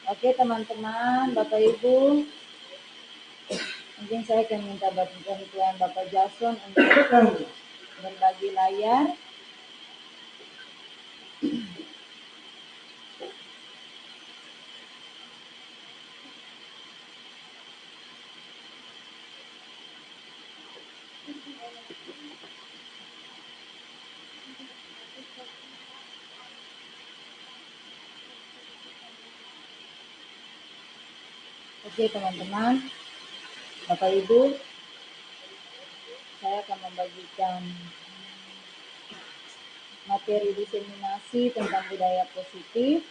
Oke teman-teman, Bapak Ibu, mungkin saya akan minta bantuan Bapak Jason untuk berbagi layar. Oke teman-teman, Bapak Ibu, saya akan membagikan materi diseminasi tentang budaya positif.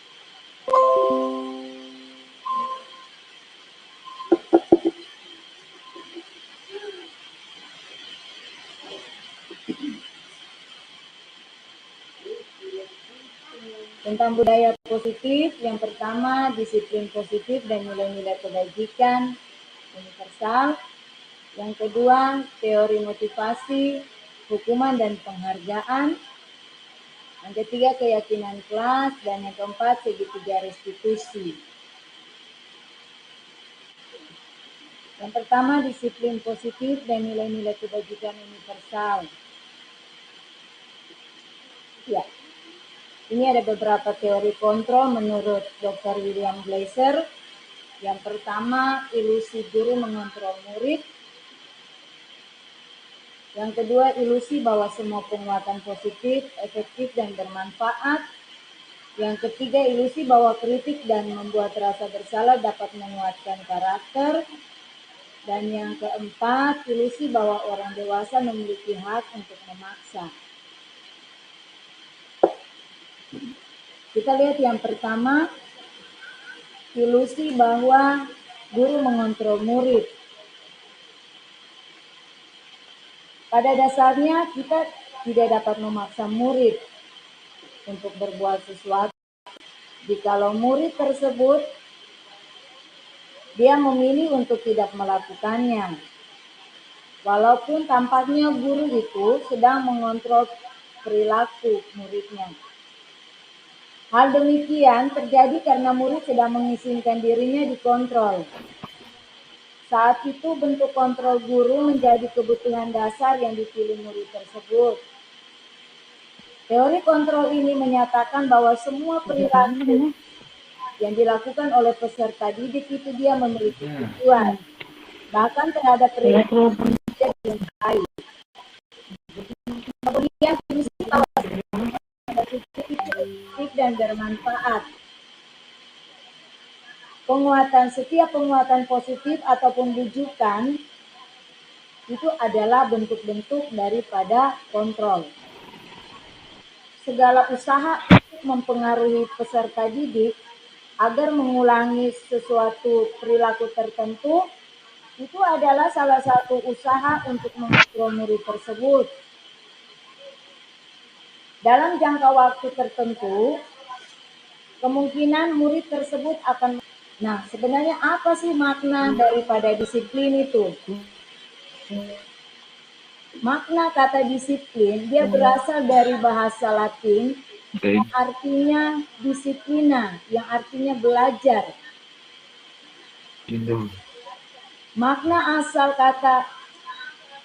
Tentang budaya positif, yang pertama disiplin positif dan nilai-nilai kebajikan universal. Yang kedua, teori motivasi, hukuman dan penghargaan. Yang ketiga, keyakinan kelas. Dan yang keempat, segitiga restitusi. Yang pertama, disiplin positif dan nilai-nilai kebajikan universal. Ya, ini ada beberapa teori kontrol menurut Dr. William Glasser. Yang pertama, ilusi guru mengontrol murid. Yang kedua, ilusi bahwa semua penguatan positif, efektif, dan bermanfaat. Yang ketiga, ilusi bahwa kritik dan membuat rasa bersalah dapat menguatkan karakter. Dan yang keempat, ilusi bahwa orang dewasa memiliki hak untuk memaksa. Kita lihat yang pertama, ilusi bahwa guru mengontrol murid. Pada dasarnya kita tidak dapat memaksa murid untuk berbuat sesuatu. Jikalau murid tersebut dia memilih untuk tidak melakukannya, walaupun tampaknya guru itu sedang mengontrol perilaku muridnya. Hal demikian terjadi karena murid sedang mengizinkan dirinya dikontrol. Saat itu bentuk kontrol guru menjadi kebutuhan dasar yang dipilih murid tersebut. Teori kontrol ini menyatakan bahwa semua perilaku yang dilakukan oleh peserta didik itu dia memiliki tujuan, bahkan terhadap perilaku yang disukai. Kemudian fungsi positif dan bermanfaat. Setiap penguatan positif ataupun bujukan itu adalah bentuk-bentuk daripada kontrol. Segala usaha untuk mempengaruhi peserta didik agar mengulangi sesuatu perilaku tertentu itu adalah salah satu usaha untuk mengontrol murid tersebut. Dalam jangka waktu tertentu, kemungkinan murid tersebut akan. Nah, sebenarnya apa sih makna daripada disiplin itu? Makna kata disiplin, dia berasal dari bahasa Latin yang artinya disiplina, yang artinya belajar. Makna asal kata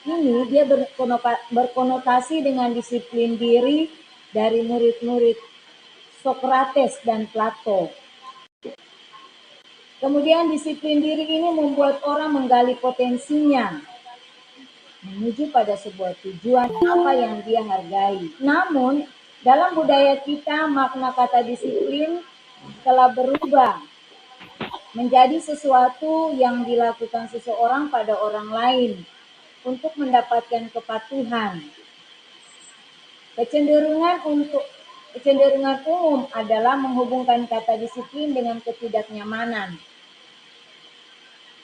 ini dia berkonotasi dengan disiplin diri dari murid-murid Sokrates dan Plato. Kemudian disiplin diri ini membuat orang menggali potensinya menuju pada sebuah tujuan apa yang dia hargai. Namun dalam budaya kita makna kata disiplin telah berubah menjadi sesuatu yang dilakukan seseorang pada orang lain untuk mendapatkan kepatuhan. Kecenderungan umum adalah menghubungkan kata disiplin dengan ketidaknyamanan,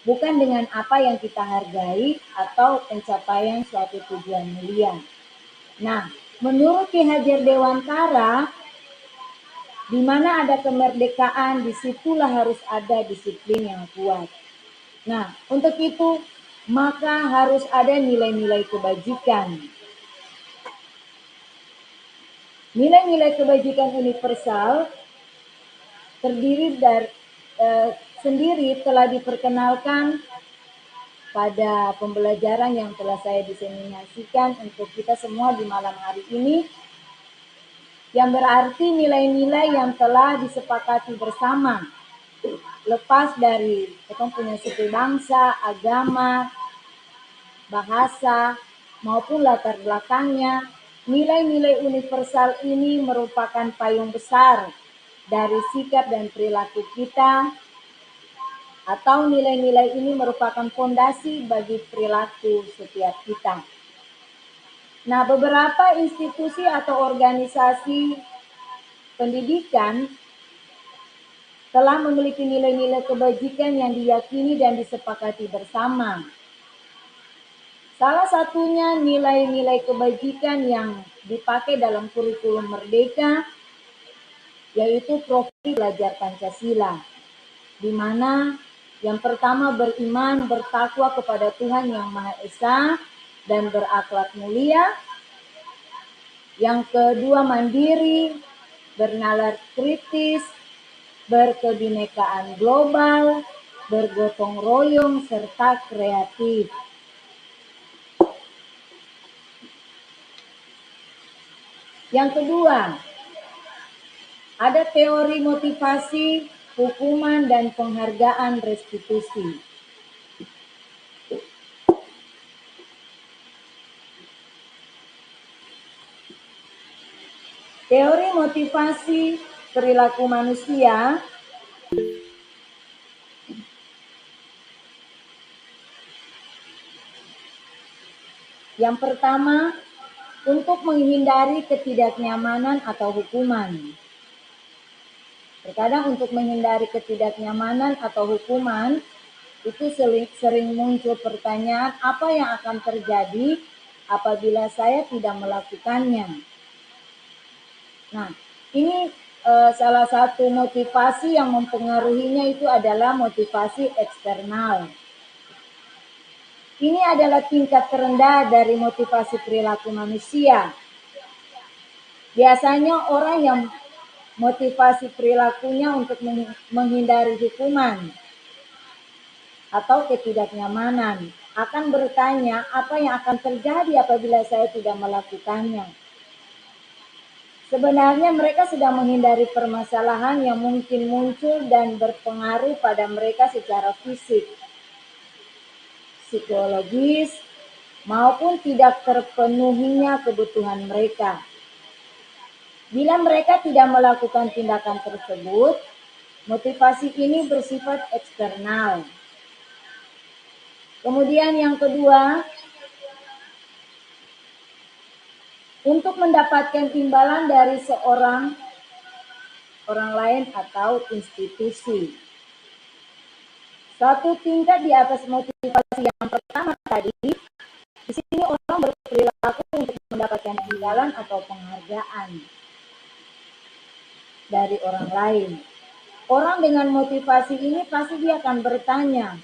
bukan dengan apa yang kita hargai atau pencapaian suatu tujuan mulia. Nah, menurut Ki Hajar Dewantara, di mana ada kemerdekaan, disitulah harus ada disiplin yang kuat. Nah, untuk itu maka harus ada nilai-nilai kebajikan. Nilai-nilai kebajikan universal terdiri sendiri telah diperkenalkan pada pembelajaran yang telah saya diseminasikan untuk kita semua di malam hari ini, yang berarti nilai-nilai yang telah disepakati bersama, lepas dari kita punya suku bangsa, agama, bahasa, maupun latar belakangnya. Nilai-nilai universal ini merupakan payung besar dari sikap dan perilaku kita, atau nilai-nilai ini merupakan fondasi bagi perilaku setiap kita. Nah, beberapa institusi atau organisasi pendidikan telah memiliki nilai-nilai kebajikan yang diyakini dan disepakati bersama. Salah satunya nilai-nilai kebajikan yang dipakai dalam kurikulum Merdeka, yaitu Profil Belajar Pancasila, di mana yang pertama beriman, bertakwa kepada Tuhan Yang Maha Esa, dan berakhlak mulia. Yang kedua mandiri, bernalar kritis, berkebinekaan global, bergotong royong, serta kreatif. Yang kedua, ada teori motivasi, hukuman, dan penghargaan restitusi. Teori motivasi perilaku manusia yang pertama, untuk menghindari ketidaknyamanan atau hukuman. Terkadang untuk menghindari ketidaknyamanan atau hukuman, itu sering muncul pertanyaan, apa yang akan terjadi apabila saya tidak melakukannya? Nah, ini salah satu motivasi yang mempengaruhinya itu adalah motivasi eksternal. Ini adalah tingkat terendah dari motivasi perilaku manusia. Biasanya orang yang motivasi perilakunya untuk menghindari hukuman atau ketidaknyamanan akan bertanya, apa yang akan terjadi apabila saya tidak melakukannya? Sebenarnya mereka sedang menghindari permasalahan yang mungkin muncul dan berpengaruh pada mereka secara fisik, psikologis, maupun tidak terpenuhinya kebutuhan mereka. Bila mereka tidak melakukan tindakan tersebut, motivasi ini bersifat eksternal. Kemudian yang kedua, untuk mendapatkan imbalan dari orang lain atau institusi. Satu tingkat di atas motivasi yang pertama tadi, di sini orang berperilaku untuk mendapatkan imbalan atau penghargaan dari orang lain. Orang dengan motivasi ini pasti dia akan bertanya,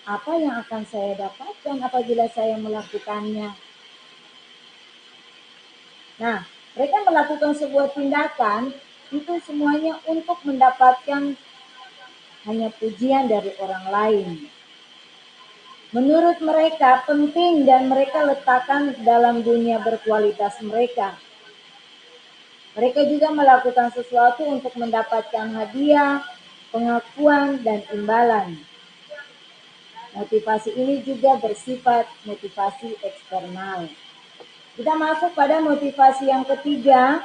apa yang akan saya dapatkan apabila saya melakukannya? Nah, mereka melakukan sebuah tindakan itu semuanya untuk mendapatkan hanya pujian dari orang lain. Menurut mereka penting dan mereka letakkan dalam dunia berkualitas mereka. Mereka juga melakukan sesuatu untuk mendapatkan hadiah, pengakuan, dan imbalan. Motivasi ini juga bersifat motivasi eksternal. Kita masuk pada motivasi yang ketiga,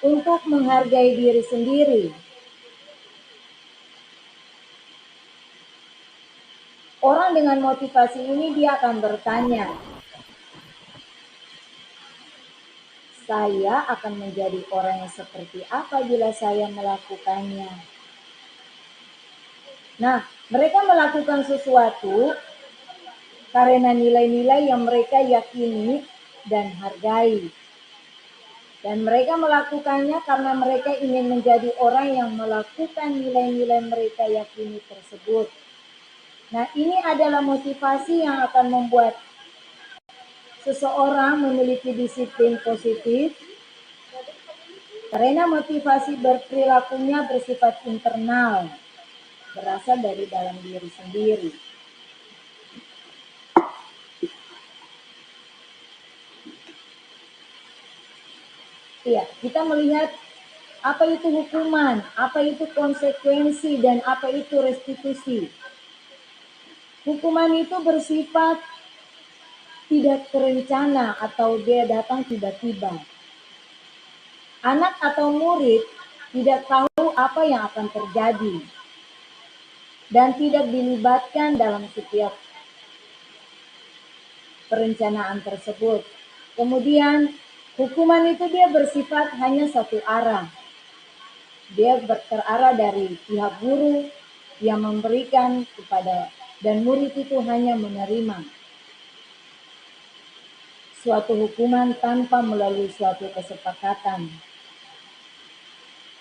untuk menghargai diri sendiri. Orang dengan motivasi ini dia akan bertanya, saya akan menjadi orang yang seperti apa bila saya melakukannya? Nah, mereka melakukan sesuatu karena nilai-nilai yang mereka yakini dan hargai. Dan mereka melakukannya karena mereka ingin menjadi orang yang melakukan nilai-nilai mereka yakini tersebut. Nah, ini adalah motivasi yang akan membuat seseorang memiliki disiplin positif karena motivasi berperilakunya bersifat internal. berasal dari dalam diri sendiri. Iya, kita melihat apa itu hukuman, apa itu konsekuensi, dan apa itu restitusi. Hukuman itu bersifat tidak terencana atau dia datang tiba-tiba. Anak atau murid tidak tahu apa yang akan terjadi dan tidak dilibatkan dalam setiap perencanaan tersebut. Kemudian hukuman itu dia bersifat hanya satu arah. Dia terarah dari pihak guru yang memberikan kepada dan murid itu hanya menerima suatu hukuman tanpa melalui suatu kesepakatan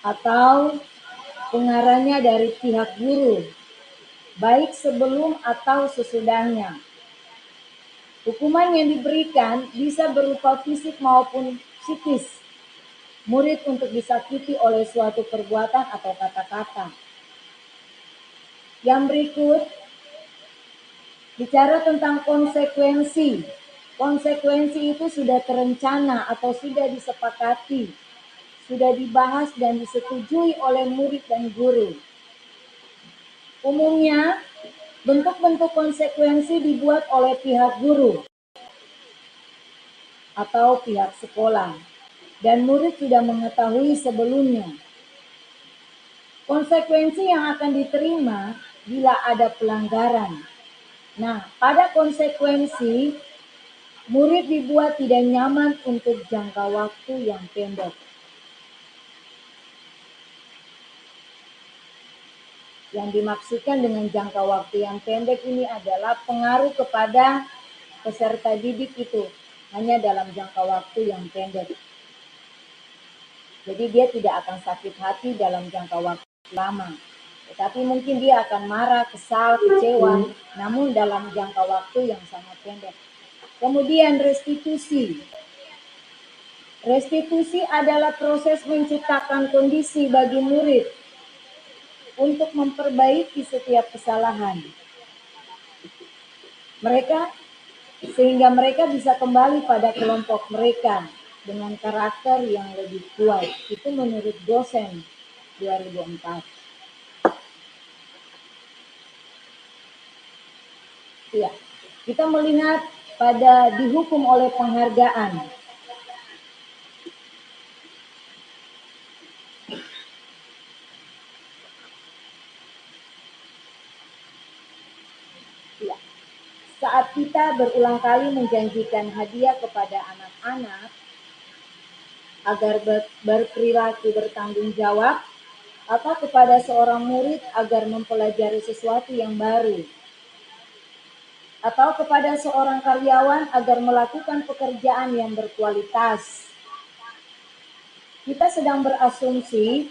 atau pengarahnya dari pihak guru, baik sebelum atau sesudahnya. Hukuman yang diberikan bisa berupa fisik maupun psikis, murid untuk disakiti oleh suatu perbuatan atau kata-kata. Yang berikut bicara tentang konsekuensi. Konsekuensi itu sudah terencana atau sudah disepakati, sudah dibahas dan disetujui oleh murid dan guru. Umumnya, bentuk-bentuk konsekuensi dibuat oleh pihak guru atau pihak sekolah, dan murid sudah mengetahui sebelumnya. Konsekuensi yang akan diterima bila ada pelanggaran. Nah, pada konsekuensi, murid dibuat tidak nyaman untuk jangka waktu yang pendek. Yang dimaksudkan dengan jangka waktu yang pendek ini adalah pengaruh kepada peserta didik itu hanya dalam jangka waktu yang pendek. Jadi dia tidak akan sakit hati dalam jangka waktu lama. Tetapi mungkin dia akan marah, kesal, kecewa, namun dalam jangka waktu yang sangat pendek. Kemudian restitusi. Restitusi adalah proses menciptakan kondisi bagi murid untuk memperbaiki setiap kesalahan. Sehingga mereka bisa kembali pada kelompok mereka dengan karakter yang lebih kuat. Itu menurut dosen 2004. Ya, kita melihat pada dihukum oleh penghargaan. Ya, saat kita berulang kali menjanjikan hadiah kepada anak-anak agar berperilaku bertanggung jawab, atau kepada seorang murid agar mempelajari sesuatu yang baru, atau kepada seorang karyawan agar melakukan pekerjaan yang berkualitas. Kita sedang berasumsi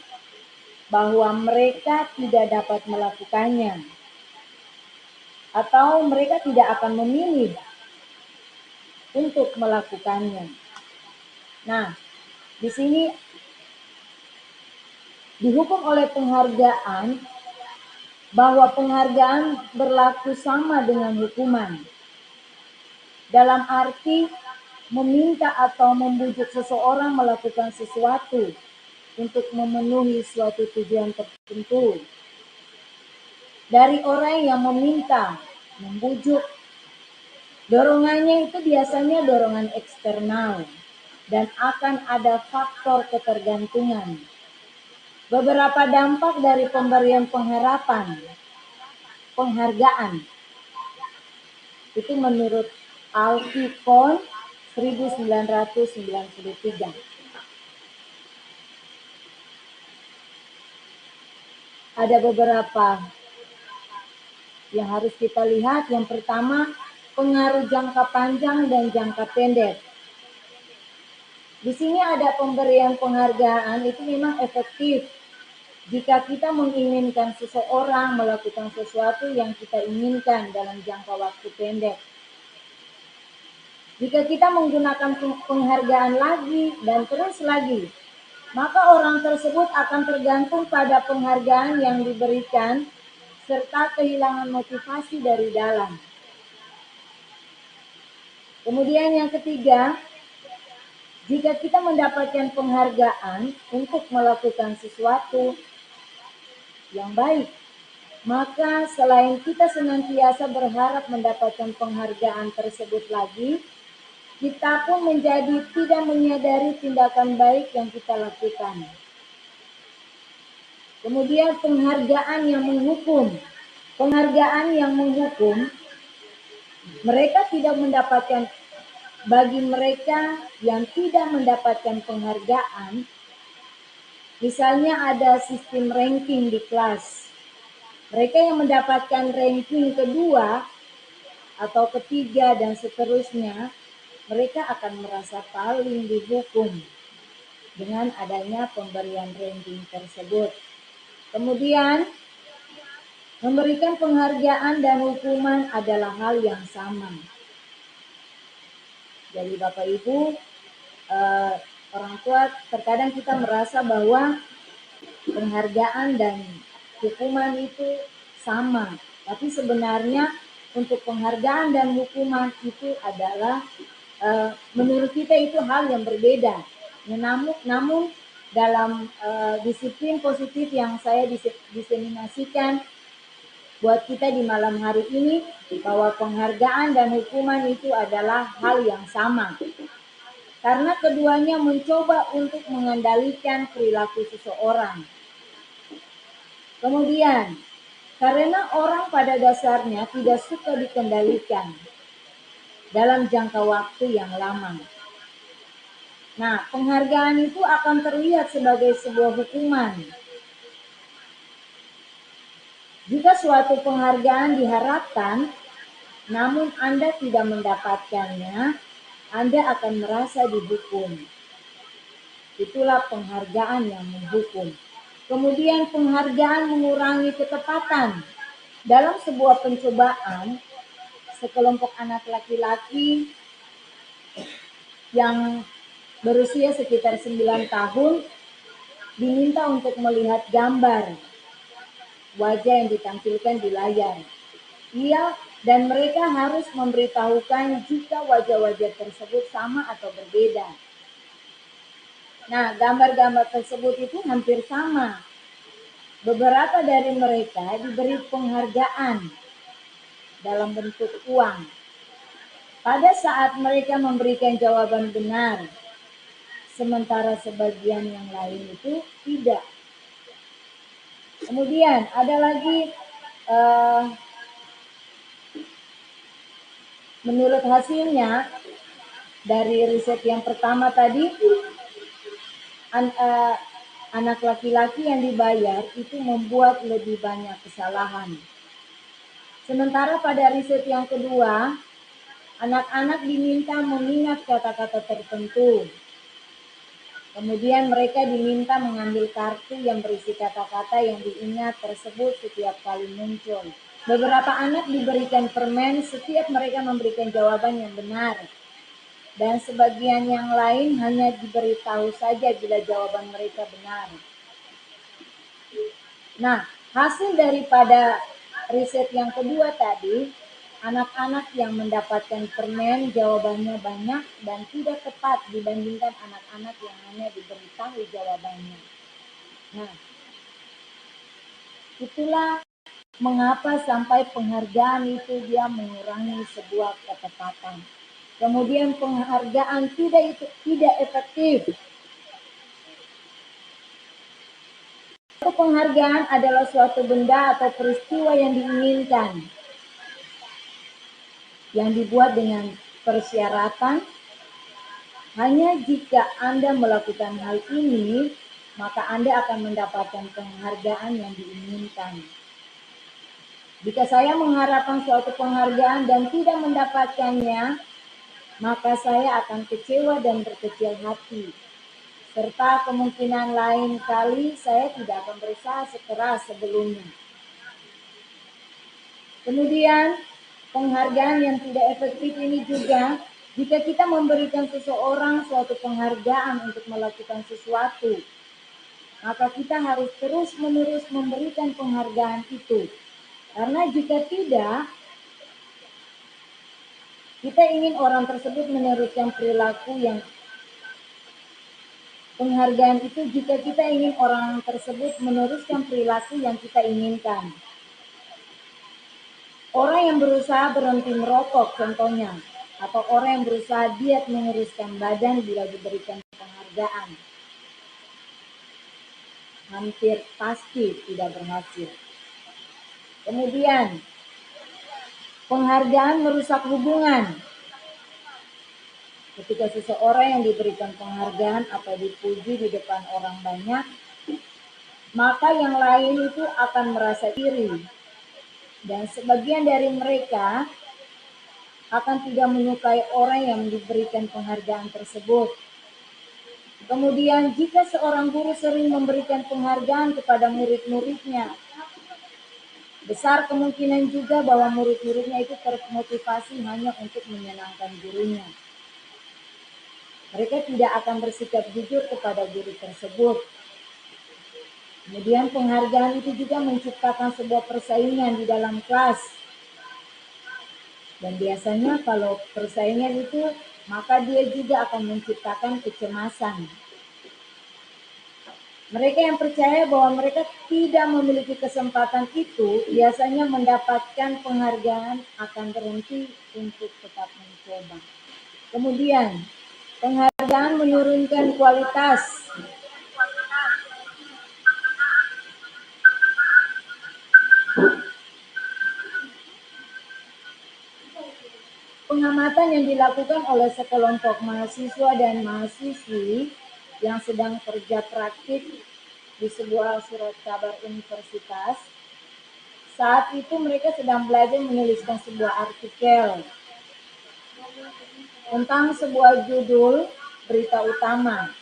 bahwa mereka tidak dapat melakukannya, atau mereka tidak akan memilih untuk melakukannya. Nah, di sini dihukum oleh penghargaan, bahwa penghargaan berlaku sama dengan hukuman. Dalam arti meminta atau membujuk seseorang melakukan sesuatu untuk memenuhi suatu tujuan tertentu. Dari orang yang meminta, membujuk, dorongannya itu biasanya dorongan eksternal dan akan ada faktor ketergantungan. Beberapa dampak dari pemberian penghargaan, itu menurut Alfie Kohn 1993. Ada beberapa yang harus kita lihat. Yang pertama, pengaruh jangka panjang dan jangka pendek. Di sini ada pemberian penghargaan itu memang efektif jika kita menginginkan seseorang melakukan sesuatu yang kita inginkan dalam jangka waktu pendek. Jika kita menggunakan penghargaan lagi dan terus lagi, maka orang tersebut akan tergantung pada penghargaan yang diberikan serta kehilangan motivasi dari dalam. Kemudian yang ketiga, jika kita mendapatkan penghargaan untuk melakukan sesuatu yang baik, maka selain kita senantiasa berharap mendapatkan penghargaan tersebut lagi, kita pun menjadi tidak menyadari tindakan baik yang kita lakukan. Kemudian penghargaan yang menghukum. Penghargaan yang menghukum, mereka tidak mendapatkan, bagi mereka yang tidak mendapatkan penghargaan, misalnya ada sistem ranking di kelas. Mereka yang mendapatkan ranking kedua atau ketiga dan seterusnya, mereka akan merasa paling dihukum dengan adanya pemberian ranking tersebut. Kemudian, memberikan penghargaan dan hukuman adalah hal yang sama. Jadi Bapak Ibu, orang tua terkadang kita merasa bahwa penghargaan dan hukuman itu sama. Tapi sebenarnya untuk penghargaan dan hukuman itu adalah menurut kita itu hal yang berbeda. Namun dalam disiplin positif yang saya diseminasikan buat kita di malam hari ini, bahwa penghargaan dan hukuman itu adalah hal yang sama. Karena keduanya mencoba untuk mengendalikan perilaku seseorang. Kemudian, karena orang pada dasarnya tidak suka dikendalikan dalam jangka waktu yang lama. Nah, penghargaan itu akan terlihat sebagai sebuah hukuman. Jika suatu penghargaan diharapkan, namun Anda tidak mendapatkannya, Anda akan merasa dihukum. Itulah penghargaan yang menghukum. Kemudian penghargaan mengurangi ketepatan. Dalam sebuah pencobaan, sekelompok anak laki-laki yang berusia sekitar 9 tahun diminta untuk melihat gambar wajah yang ditampilkan di layar. Dan mereka harus memberitahukan jika wajah-wajah tersebut sama atau berbeda. Nah, gambar-gambar tersebut itu hampir sama. Beberapa dari mereka diberi penghargaan dalam bentuk uang. Pada saat mereka memberikan jawaban benar, sementara sebagian yang lain itu tidak. Kemudian ada lagi menurut hasilnya dari riset yang pertama tadi, anak laki-laki yang dibayar itu membuat lebih banyak kesalahan. Sementara pada riset yang kedua, anak-anak diminta mengingat kata-kata tertentu. Kemudian mereka diminta mengambil kartu yang berisi kata-kata yang diingat tersebut setiap kali muncul. Beberapa anak diberikan permen setiap mereka memberikan jawaban yang benar. Dan sebagian yang lain hanya diberitahu saja bila jawaban mereka benar. Nah, hasil daripada riset yang kedua tadi, anak-anak yang mendapatkan permen jawabannya banyak dan tidak tepat dibandingkan anak-anak yang hanya diberitahu jawabannya. Nah, itulah mengapa sampai penghargaan itu dia mengurangi sebuah ketepatan. Kemudian penghargaan tidak efektif. Penghargaan adalah suatu benda atau peristiwa yang diinginkan, yang dibuat dengan persyaratan. Hanya jika Anda melakukan hal ini, maka Anda akan mendapatkan penghargaan yang diinginkan. Jika saya mengharapkan suatu penghargaan dan tidak mendapatkannya, maka saya akan kecewa dan berkecil hati. Serta kemungkinan lain kali saya tidak akan berusaha sekeras sebelumnya. Kemudian, penghargaan yang tidak efektif ini juga, jika kita memberikan seseorang suatu penghargaan untuk melakukan sesuatu, maka kita harus terus-menerus memberikan penghargaan itu. Karena jika tidak, kita ingin orang tersebut meneruskan perilaku yang penghargaan itu jika kita ingin orang tersebut meneruskan perilaku yang kita inginkan. Orang yang berusaha berhenti merokok contohnya, atau orang yang berusaha diet menguruskan badan bila diberikan penghargaan, hampir pasti tidak berhasil. Kemudian, penghargaan merusak hubungan. Ketika seseorang yang diberikan penghargaan atau dipuji di depan orang banyak, maka yang lain itu akan merasa iri. Dan sebagian dari mereka akan tidak menyukai orang yang diberikan penghargaan tersebut. Kemudian jika seorang guru sering memberikan penghargaan kepada murid-muridnya, besar kemungkinan juga bahwa murid-muridnya itu termotivasi hanya untuk menyenangkan gurunya. Mereka tidak akan bersikap jujur kepada guru tersebut. Kemudian penghargaan itu juga menciptakan sebuah persaingan di dalam kelas. Dan biasanya kalau persaingan itu, maka dia juga akan menciptakan kecemasan. Mereka yang percaya bahwa mereka tidak memiliki kesempatan itu, biasanya mendapatkan penghargaan akan berhenti untuk tetap mencoba. Kemudian, penghargaan menurunkan kualitas. Pengamatan yang dilakukan oleh sekelompok mahasiswa dan mahasiswi yang sedang kerja praktik di sebuah surat kabar universitas, saat itu mereka sedang belajar menuliskan sebuah artikel tentang sebuah judul berita utama.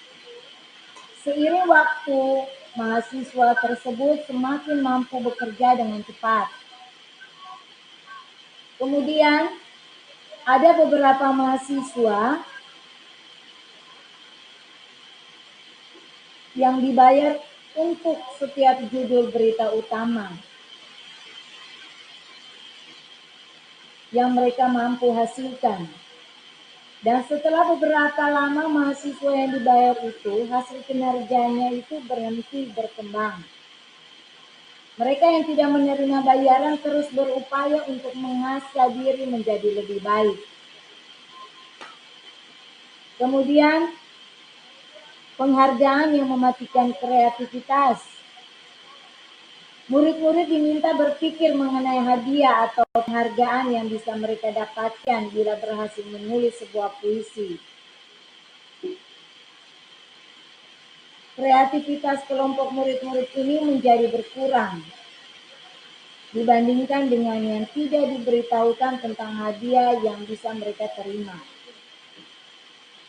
Seiring waktu, mahasiswa tersebut semakin mampu bekerja dengan cepat. Kemudian, ada beberapa mahasiswa yang dibayar untuk setiap judul berita utama yang mereka mampu hasilkan. Dan setelah beberapa lama mahasiswa yang dibayar itu, hasil kinerjanya itu berhenti berkembang. Mereka yang tidak menerima bayaran terus berupaya untuk mengasah diri menjadi lebih baik. Kemudian, penghargaan yang mematikan kreativitas. Murid-murid diminta berpikir mengenai hadiah atau penghargaan yang bisa mereka dapatkan bila berhasil menulis sebuah puisi. Kreativitas kelompok murid-murid ini menjadi berkurang dibandingkan dengan yang tidak diberitahukan tentang hadiah yang bisa mereka terima.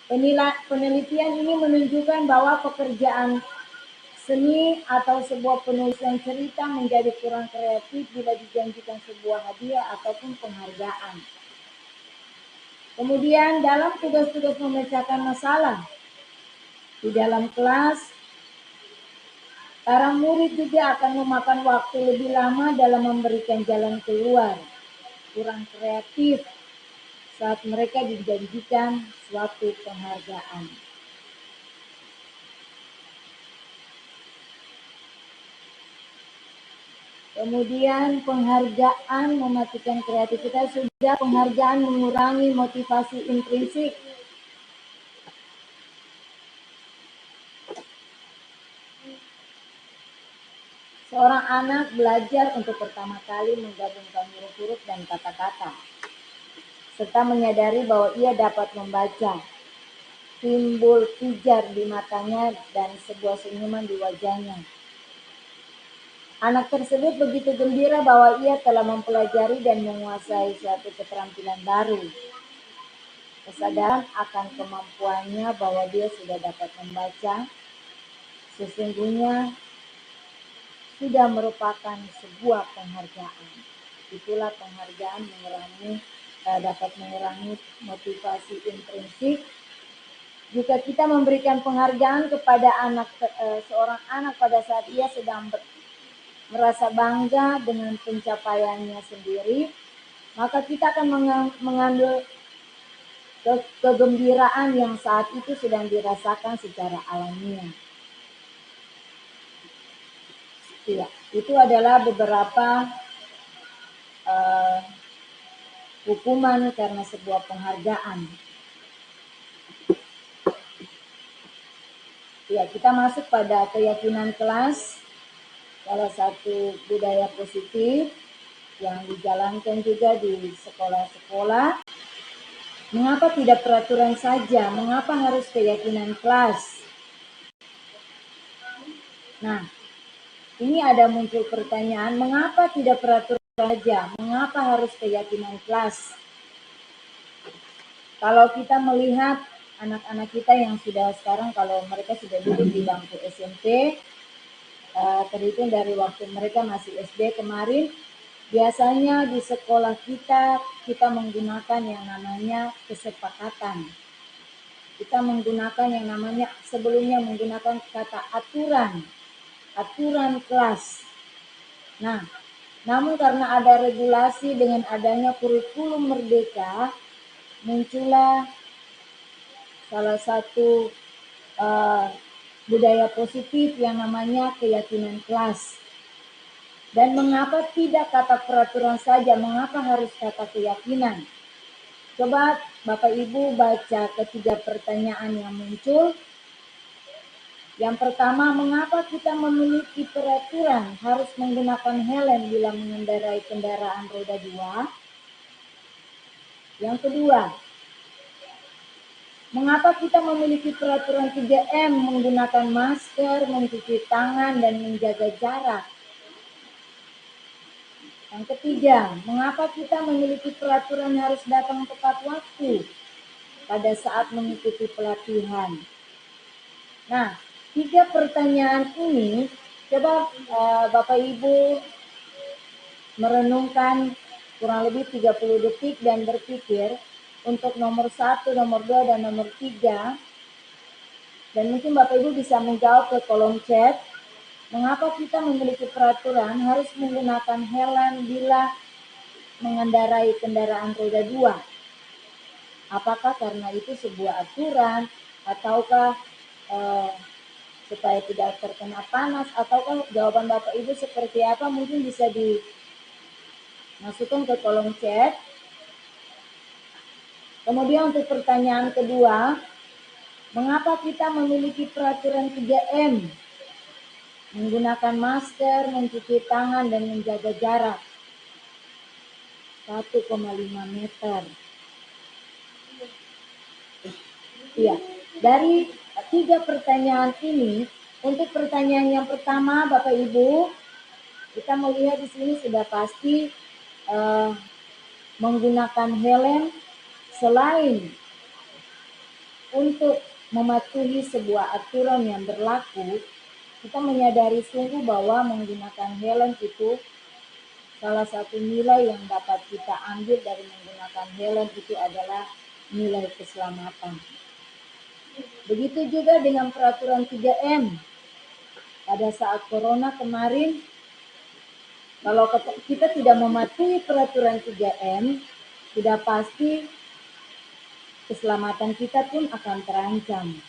Penelitian ini menunjukkan bahwa pekerjaan seni atau sebuah penulisan cerita menjadi kurang kreatif bila dijanjikan sebuah hadiah ataupun penghargaan. Kemudian dalam tugas-tugas memecahkan masalah di dalam kelas, para murid juga akan memakan waktu lebih lama dalam memberikan jalan keluar, kurang kreatif saat mereka dijanjikan suatu penghargaan. Kemudian penghargaan mematikan kreativitas, sudah penghargaan mengurangi motivasi intrinsik. Seorang anak belajar untuk pertama kali menggabungkan huruf-huruf dan kata-kata, serta menyadari bahwa ia dapat membaca. Timbul pijar di matanya dan sebuah senyuman di wajahnya. Anak tersebut begitu gembira bahwa ia telah mempelajari dan menguasai suatu keterampilan baru. Kesadaran akan kemampuannya bahwa dia sudah dapat membaca sesungguhnya sudah merupakan sebuah penghargaan. Itulah penghargaan dapat mengurangi motivasi intrinsik. Jika kita memberikan penghargaan kepada seorang anak pada saat ia sedang merasa bangga dengan pencapaiannya sendiri, maka kita akan mengambil kegembiraan yang saat itu sedang dirasakan secara alamiah. Ya, itu adalah beberapa hukuman karena sebuah penghargaan. Ya, kita masuk pada keyakinan kelas, salah satu budaya positif yang dijalankan juga di sekolah-sekolah. Mengapa tidak peraturan saja? Mengapa harus keyakinan kelas? Nah, ini ada muncul pertanyaan, mengapa tidak peraturan saja? Mengapa harus keyakinan kelas? Kalau kita melihat anak-anak kita yang sudah sekarang, kalau mereka sudah duduk di bangku SMP, terhitung dari waktu mereka masih SD kemarin, biasanya di sekolah kita menggunakan yang namanya kesepakatan. Kita menggunakan yang namanya, sebelumnya menggunakan kata aturan kelas. Nah, namun karena ada regulasi dengan adanya kurikulum merdeka, muncullah salah satu budaya positif yang namanya keyakinan kelas. Dan mengapa tidak kata peraturan saja, mengapa harus kata keyakinan? Coba Bapak Ibu baca ketiga pertanyaan yang muncul. Yang pertama, mengapa kita memiliki peraturan harus menggunakan helm bila mengendarai kendaraan roda 2? Yang kedua, mengapa kita memiliki peraturan 3M menggunakan masker, mencuci tangan, dan menjaga jarak? Yang ketiga, mengapa kita memiliki peraturan harus datang tepat waktu pada saat mengikuti pelatihan? Nah, tiga pertanyaan ini, coba Bapak Ibu merenungkan kurang lebih 30 detik dan berpikir untuk nomor 1, nomor 2, dan nomor 3. Dan mungkin Bapak Ibu bisa menjawab ke kolom chat, mengapa kita memiliki peraturan harus menggunakan helm bila mengendarai kendaraan roda 2? Apakah karena itu sebuah aturan, ataukah supaya tidak terkena panas, ataukah jawaban Bapak Ibu seperti apa? Mungkin bisa dimasukkan ke kolom chat. Kemudian untuk pertanyaan kedua, mengapa kita memiliki peraturan 3M? Menggunakan masker, mencuci tangan, dan menjaga jarak 1,5 meter. Iya, dari tiga pertanyaan ini, untuk pertanyaan yang pertama, Bapak Ibu, kita melihat di sini sudah pasti menggunakan helm selain untuk mematuhi sebuah aturan yang berlaku, kita menyadari sungguh bahwa menggunakan helm itu salah satu nilai yang dapat kita ambil dari menggunakan helm itu adalah nilai keselamatan. Begitu juga dengan peraturan 3M. Pada saat corona kemarin, kalau kita tidak mematuhi peraturan 3M, sudah pasti keselamatan kita pun akan terancam.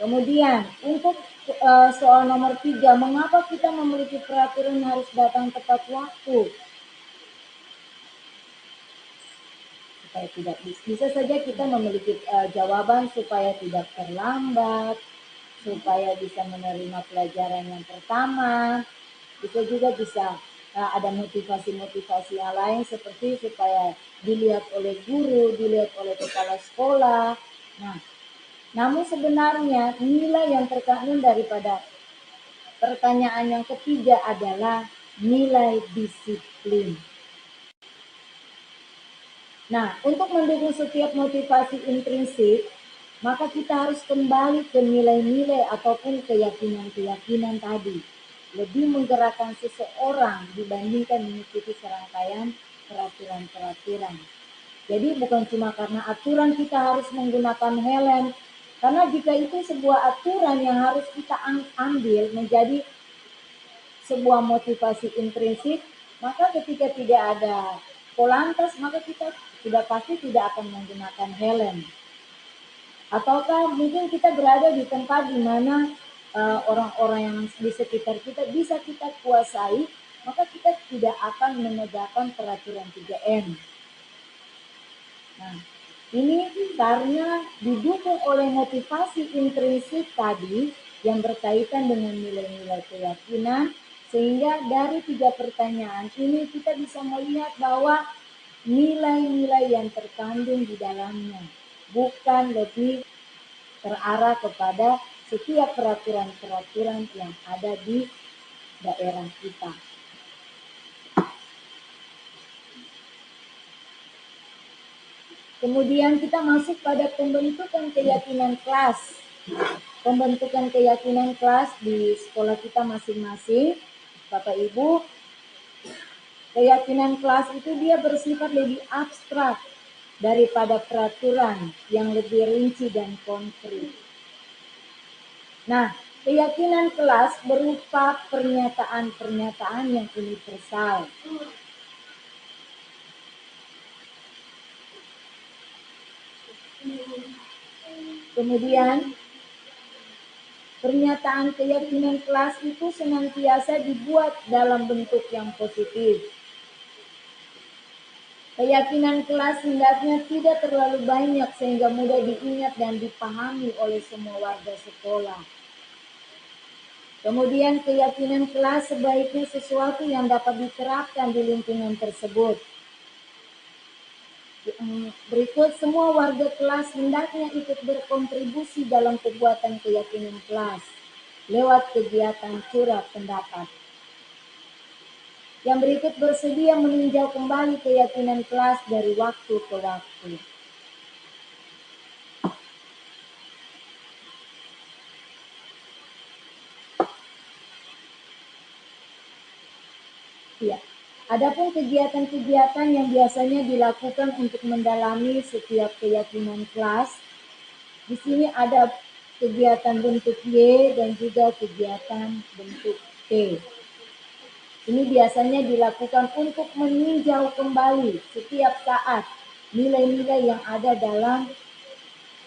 Kemudian, untuk soal nomor 3, mengapa kita memiliki peraturan harus datang tepat waktu? Supaya tidak bisa saja kita memiliki jawaban supaya tidak terlambat, supaya bisa menerima pelajaran yang pertama. Bisa juga ada motivasi-motivasi yang lain seperti supaya dilihat oleh guru, dilihat oleh kepala sekolah. Nah, namun sebenarnya nilai yang terkandung daripada pertanyaan yang ketiga adalah nilai disiplin. Nah, untuk mendukung setiap motivasi intrinsik, maka kita harus kembali ke nilai-nilai ataupun keyakinan-keyakinan tadi. Lebih menggerakkan seseorang dibandingkan mengikuti serangkaian peraturan-peraturan. Jadi bukan cuma karena aturan kita harus menggunakan helm, karena jika itu sebuah aturan yang harus kita ambil menjadi sebuah motivasi intrinsik, maka ketika tidak ada polantas, maka kita sudah pasti tidak akan menggunakan helm. Ataukah mungkin kita berada di tempat di mana orang-orang yang di sekitar kita bisa kita kuasai, maka kita tidak akan menegakkan peraturan 3M. Nah, ini karena didukung oleh motivasi intrinsik tadi yang berkaitan dengan nilai-nilai keyakinan, sehingga dari 3 pertanyaan ini kita bisa melihat bahwa nilai-nilai yang terkandung di dalamnya bukan lebih terarah kepada setiap peraturan-peraturan yang ada di daerah kita. Kemudian kita masuk pada pembentukan keyakinan kelas. Pembentukan keyakinan kelas di sekolah kita masing-masing, Bapak Ibu. Keyakinan kelas itu dia bersifat lebih abstrak daripada peraturan yang lebih rinci dan konkret. Nah, keyakinan kelas berupa pernyataan-pernyataan yang universal. Kemudian, pernyataan keyakinan kelas itu senantiasa dibuat dalam bentuk yang positif. Keyakinan kelas hendaknya tidak terlalu banyak sehingga mudah diingat dan dipahami oleh semua warga sekolah. Kemudian keyakinan kelas sebaiknya sesuatu yang dapat diterapkan di lingkungan tersebut. Berikut, semua warga kelas hendaknya ikut berkontribusi dalam pembuatan keyakinan kelas lewat kegiatan curhat pendapat. Yang berikut, bersedia meninjau kembali keyakinan kelas dari waktu ke waktu. Ya. Adapun kegiatan-kegiatan yang biasanya dilakukan untuk mendalami setiap keyakinan kelas, di sini ada kegiatan bentuk Y dan juga kegiatan bentuk T. Ini biasanya dilakukan untuk meninjau kembali setiap saat nilai-nilai yang ada dalam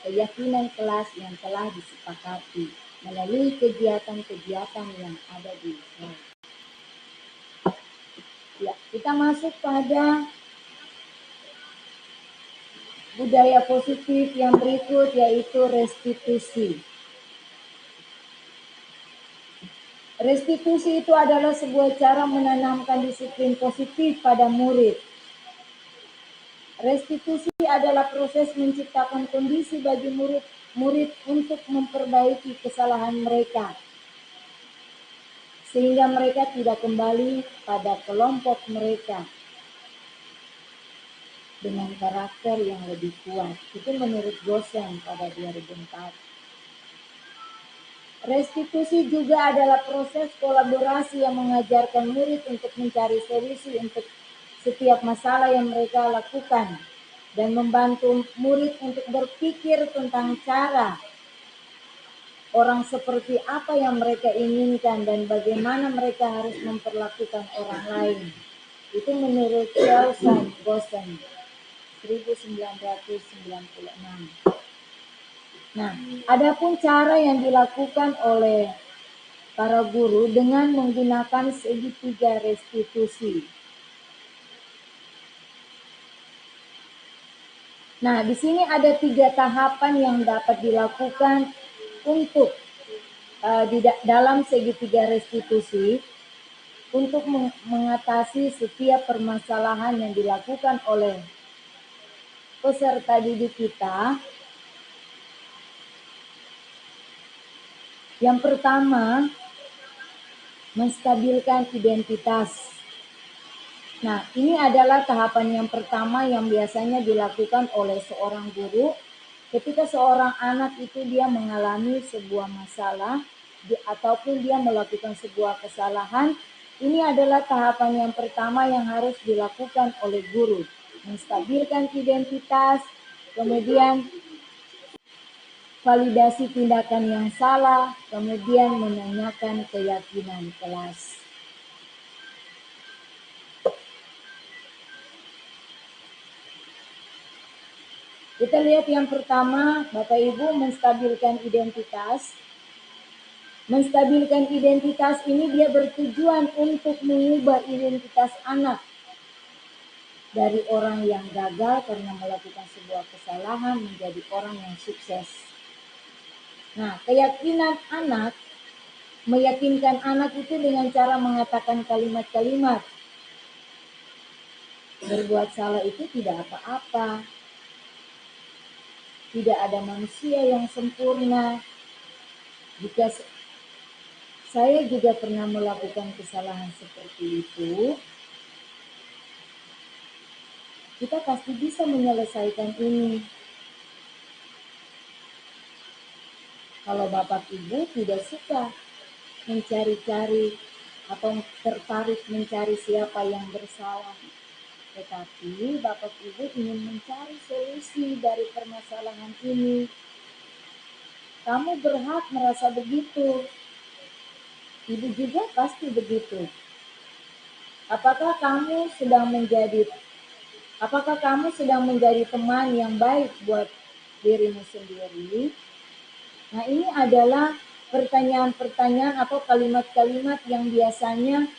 keyakinan kelas yang telah disepakati melalui kegiatan-kegiatan yang ada di sekolah. Ya, kita masuk pada budaya positif yang berikut, yaitu restitusi. Restitusi itu adalah sebuah cara menanamkan disiplin positif pada murid. Restitusi adalah proses menciptakan kondisi bagi murid untuk memperbaiki kesalahan mereka, sehingga mereka tidak kembali pada kelompok mereka dengan karakter yang lebih kuat. Itu menurut Gosen pada 2004. Restitusi juga adalah proses kolaborasi yang mengajarkan murid untuk mencari solusi untuk setiap masalah yang mereka lakukan dan membantu murid untuk berpikir tentang cara orang seperti apa yang mereka inginkan dan bagaimana mereka harus memperlakukan orang lain. Itu menurut Charles Gosen 1996. Nah, adapun cara yang dilakukan oleh para guru dengan menggunakan segitiga restitusi. Nah, di sini ada 3 tahapan yang dapat dilakukan untuk dalam segitiga restitusi untuk mengatasi setiap permasalahan yang dilakukan oleh peserta didik kita. Yang pertama, menstabilkan identitas. Nah, ini adalah tahapan yang pertama yang biasanya dilakukan oleh seorang guru ketika seorang anak itu dia mengalami sebuah masalah ataupun dia melakukan sebuah kesalahan. Ini adalah tahapan yang pertama yang harus dilakukan oleh guru. Menstabilkan identitas, kemudian validasi tindakan yang salah, kemudian menanyakan keyakinan kelas. Kita lihat yang pertama, Bapak Ibu, menstabilkan identitas. Menstabilkan identitas ini dia bertujuan untuk mengubah identitas anak dari orang yang gagal karena melakukan sebuah kesalahan menjadi orang yang sukses. Nah, keyakinan anak, meyakinkan anak itu dengan cara mengatakan kalimat-kalimat. Berbuat salah itu tidak apa-apa. Tidak ada manusia yang sempurna. Jika saya juga pernah melakukan kesalahan seperti itu, kita pasti bisa menyelesaikan ini. Kalau Bapak Ibu tidak suka mencari-cari atau tertarik mencari siapa yang bersalah, tetapi Bapak Ibu ingin mencari solusi dari permasalahan ini, kamu berhak merasa begitu. Ibu juga pasti begitu. Apakah kamu sedang menjadi teman yang baik buat dirimu sendiri? Nah, ini adalah pertanyaan-pertanyaan atau kalimat-kalimat yang biasanya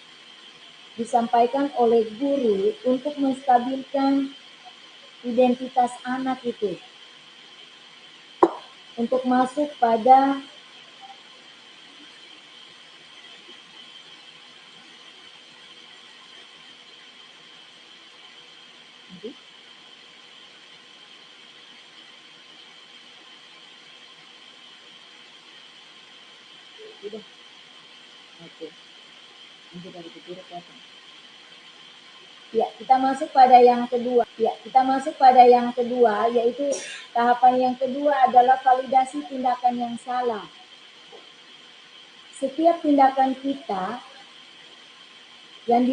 disampaikan oleh guru untuk menstabilkan identitas anak itu. Untuk masuk pada Ya, kita masuk pada yang kedua. Yaitu tahapan yang kedua adalah validasi tindakan yang salah. Setiap tindakan kita yang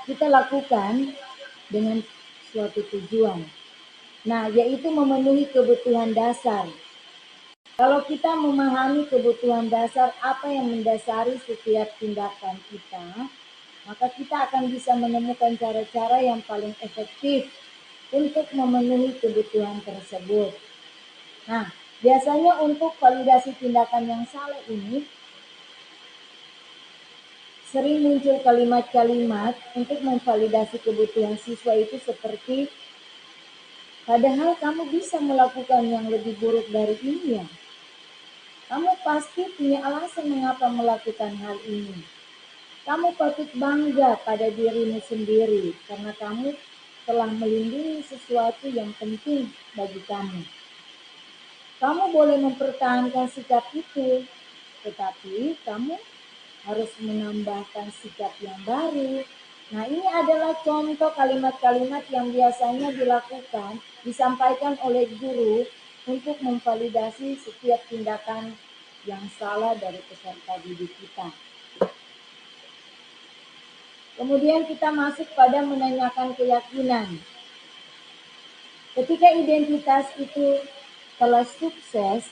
kita lakukan dengan suatu tujuan. Nah, yaitu memenuhi kebutuhan dasar. Kalau kita memahami kebutuhan dasar apa yang mendasari setiap tindakan kita, maka kita akan bisa menemukan cara-cara yang paling efektif untuk memenuhi kebutuhan tersebut. Nah, biasanya untuk validasi tindakan yang salah ini, sering muncul kalimat-kalimat untuk memvalidasi kebutuhan siswa itu seperti, padahal kamu bisa melakukan yang lebih buruk dari ini ya. Kamu pasti punya alasan mengapa melakukan hal ini. Kamu patut bangga pada dirimu sendiri karena kamu telah melindungi sesuatu yang penting bagi kamu. Kamu boleh mempertahankan sikap itu, tetapi kamu harus menambahkan sikap yang baru. Nah, ini adalah contoh kalimat-kalimat yang biasanya disampaikan oleh guru untuk memvalidasi setiap tindakan yang salah dari peserta didik kita. Kemudian kita masuk pada menanyakan keyakinan. Ketika identitas itu telah sukses,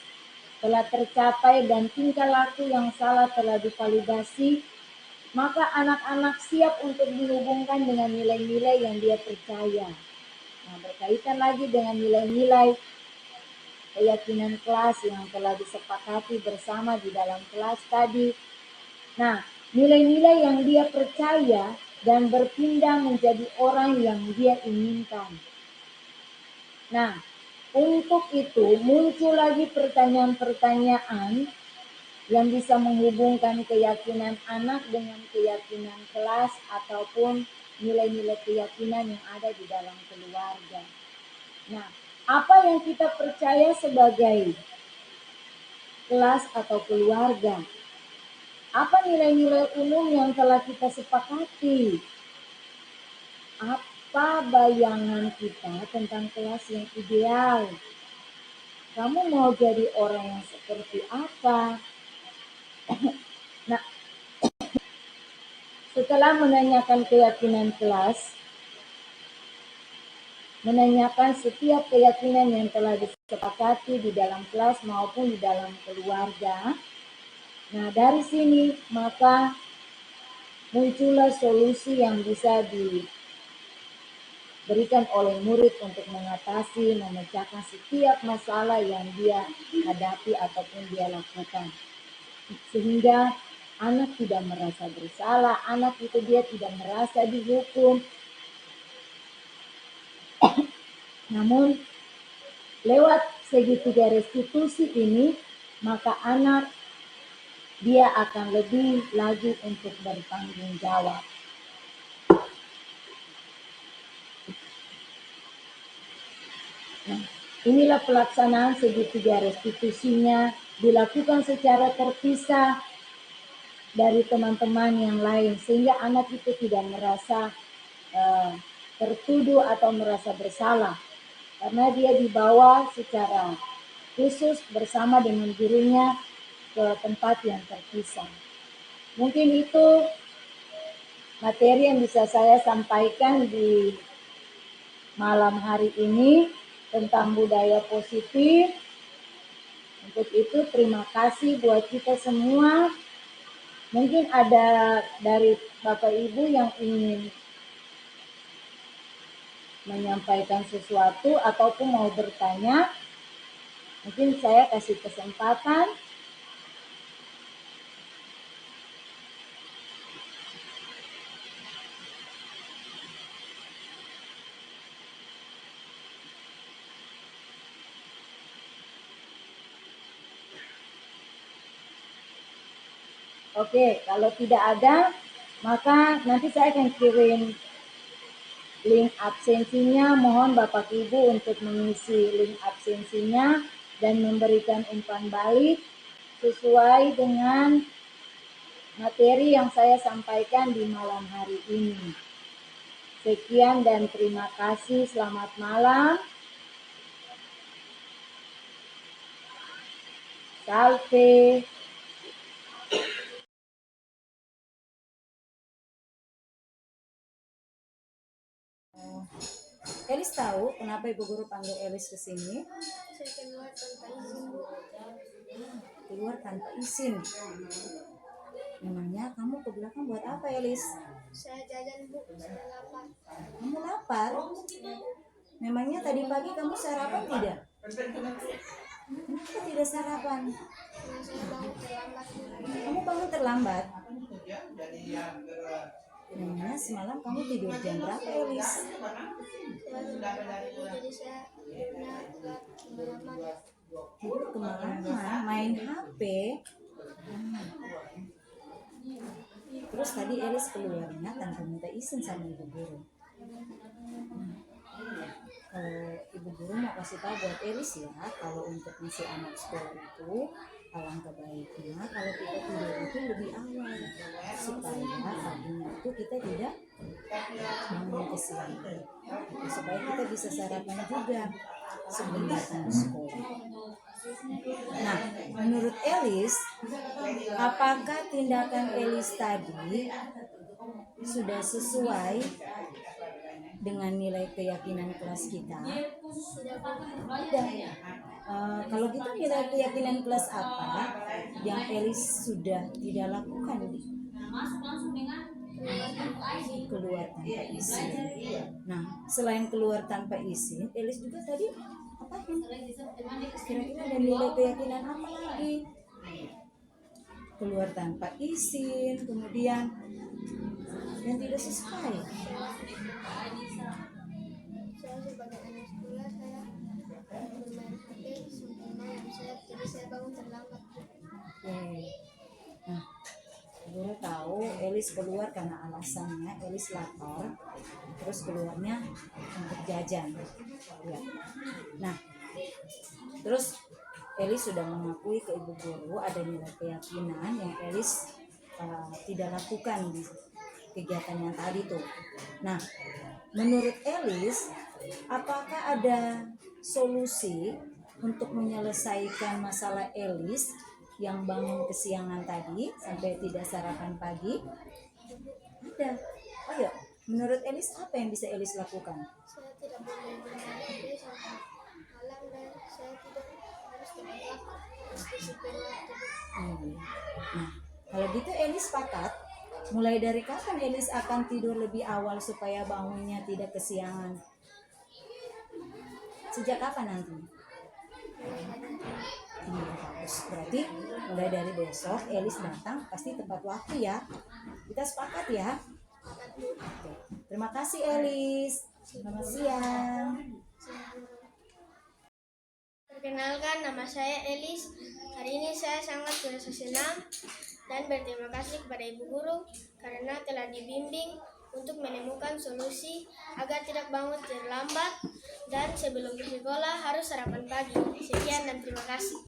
telah tercapai dan tingkah laku yang salah telah divalidasi, maka anak-anak siap untuk dihubungkan dengan nilai-nilai yang dia percaya. Nah, berkaitan lagi dengan nilai-nilai keyakinan kelas yang telah disepakati bersama di dalam kelas tadi. Nah, nilai-nilai yang dia percaya dan berpindah menjadi orang yang dia inginkan. Nah, untuk itu muncul lagi pertanyaan-pertanyaan yang bisa menghubungkan keyakinan anak dengan keyakinan kelas ataupun nilai-nilai keyakinan yang ada di dalam keluarga. Nah, apa yang kita percaya sebagai kelas atau keluarga? Apa nilai-nilai umum yang telah kita sepakati? Apa bayangan kita tentang kelas yang ideal? Kamu mau jadi orang yang seperti apa? Nah, setelah menanyakan keyakinan kelas, menanyakan setiap keyakinan yang telah disepakati di dalam kelas maupun di dalam keluarga. Nah, dari sini maka muncullah solusi yang bisa berikan oleh murid untuk mengatasi, memecahkan setiap masalah yang dia hadapi ataupun dia lakukan. Sehingga anak tidak merasa bersalah, anak itu dia tidak merasa dihukum. Namun lewat segitiga restitusi ini, maka anak dia akan lebih lagi untuk bertanggung jawab. Nah, inilah pelaksanaan segitiga restitusinya dilakukan secara terpisah dari teman-teman yang lain, sehingga anak itu tidak merasa tertuduh atau merasa bersalah, karena dia dibawa secara khusus bersama dengan gurunya ke tempat yang terpisah. Mungkin itu materi yang bisa saya sampaikan di malam hari ini tentang budaya positif. Untuk itu terima kasih buat kita semua. Mungkin ada dari Bapak Ibu yang ingin menyampaikan sesuatu ataupun mau bertanya. Mungkin saya kasih kesempatan. Oke, kalau tidak ada, maka nanti saya akan kirim link absensinya. Mohon Bapak Ibu untuk mengisi link absensinya dan memberikan umpan balik sesuai dengan materi yang saya sampaikan di malam hari ini. Sekian dan terima kasih. Selamat malam. Salve. Elis tahu kenapa Ibu Guru panggil Elis ke sini? Saya keluar tanpa izin, Bu. Keluar tanpa izin. Memangnya kamu ke belakang buat apa, Elis? Saya jajan, Bu. Saya lapar. Kamu lapar? Memangnya tadi pagi kamu sarapan tidak? Kenapa tidak sarapan? Karena saya bangun terlambat, Bu. Kamu bangun terlambat? Memangnya semalam kamu tidur jam berapa, Elis? Saya sudah lari, Bu. Jadi saya tidurnya kemalaman. Tidur kemalaman, main HP. Terus tadi Elis keluarnya tanpa minta izin sama Ibu Guru. Kalau Ibu Guru mau kasih tahu buat Elis ya, kalau untuk misi anak sekolah itu alangkah baiknya kalau kita tidur itu lebih awal supaya paginya itu kita tidak bangun kesiangan, supaya kita bisa sarapan juga sebelum datang ke sekolah. Nah, menurut Elis, apakah tindakan Elis tadi sudah sesuai dengan nilai keyakinan kelas kita? Tidak. Kalau gitu nilai keyakinan kelas apa yang Elis sudah tidak lakukan? Keluar tanpa izin. Nah, selain keluar tanpa izin, Elis juga tadi apa? Kira-kira ada nilai keyakinan apa lagi? Keluar tanpa izin, kemudian yang tidak sesuai. Saya sebagai anak sekolah, saya bermain HP sampai malam. Jadi saya bangun terlambat, Bu. Oke. Nah, Guru tahu Elis keluar karena alasannya Elis lapar, terus keluarnya untuk jajan. Ya. Nah, terus Elis sudah mengakui ke Ibu Guru ada nilai keyakinan yang Elis tidak lakukan di kegiatan yang tadi tuh. Nah, menurut Elis, apakah ada solusi untuk menyelesaikan masalah Elis yang bangun kesiangan tadi sampai tidak sarapan pagi? Ada. Oh ya, menurut Elis apa yang bisa Elis lakukan? Saya tidak boleh bermain HP sampai malam dan saya tidak harus tepat waktu. Disiplin waktu. Nah, kalau gitu Elis sepakat. Mulai dari kapan Elis akan tidur lebih awal supaya bangunnya tidak kesiangan? Sejak kapan nanti? Bagus. Berarti mulai dari besok Elis datang pasti tepat waktu ya. Kita sepakat ya. Oke. Terima kasih Elis. Selamat siang. Perkenalkan, nama saya Elis. Hari ini saya sangat merasa senang dan berterima kasih kepada Ibu Guru karena telah dibimbing untuk menemukan solusi agar tidak bangun terlambat dan sebelum ke sekolah harus sarapan pagi. Sekian dan terima kasih.